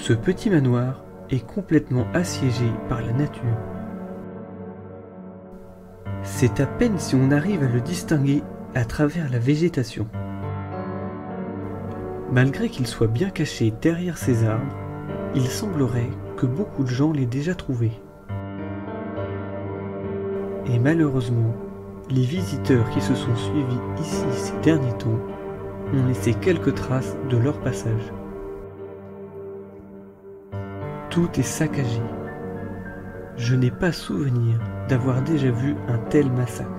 Ce petit manoir est complètement assiégé par la nature. C'est à peine si on arrive à le distinguer à travers la végétation. Malgré qu'il soit bien caché derrière ces arbres, il semblerait que beaucoup de gens l'aient déjà trouvé. Et malheureusement, les visiteurs qui se sont suivis ici ces derniers temps ont laissé quelques traces de leur passage. Tout est saccagé. Je n'ai pas souvenir d'avoir déjà vu un tel massacre.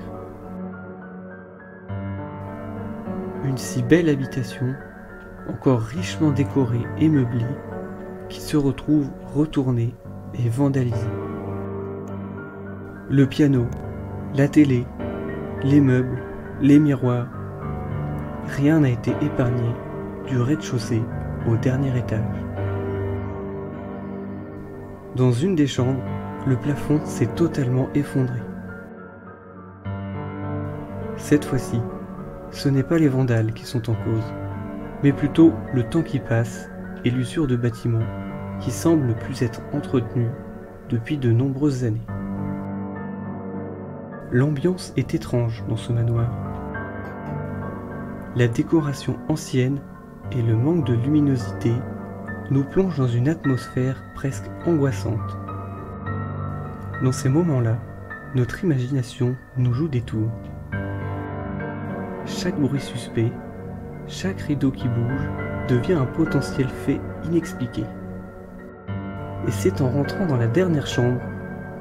Une si belle habitation, encore richement décorée et meublée, qui se retrouve retournée et vandalisée. Le piano, la télé, les meubles, les miroirs, rien n'a été épargné du rez-de-chaussée au dernier étage. Dans une des chambres, le plafond s'est totalement effondré. Cette fois-ci, ce n'est pas les vandales qui sont en cause, mais plutôt le temps qui passe et l'usure de bâtiments qui semble ne plus être entretenus depuis de nombreuses années. L'ambiance est étrange dans ce manoir. La décoration ancienne et le manque de luminosité nous plongent dans une atmosphère presque angoissante. Dans ces moments-là, notre imagination nous joue des tours. Chaque bruit suspect, chaque rideau qui bouge devient un potentiel fait inexpliqué. Et c'est en rentrant dans la dernière chambre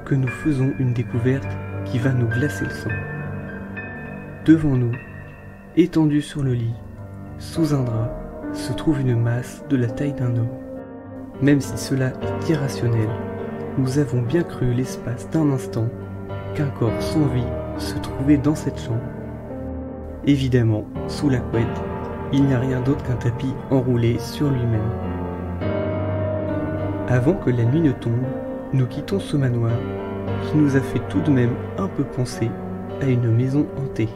que nous faisons une découverte qui va nous glacer le sang. Devant nous, étendue sur le lit, sous un drap, se trouve une masse de la taille d'un homme. Même si cela est irrationnel, nous avons bien cru l'espace d'un instant qu'un corps sans vie se trouvait dans cette chambre. Évidemment, sous la couette, il n'y a rien d'autre qu'un tapis enroulé sur lui-même. Avant que la nuit ne tombe, nous quittons ce manoir qui nous a fait tout de même un peu penser à une maison hantée.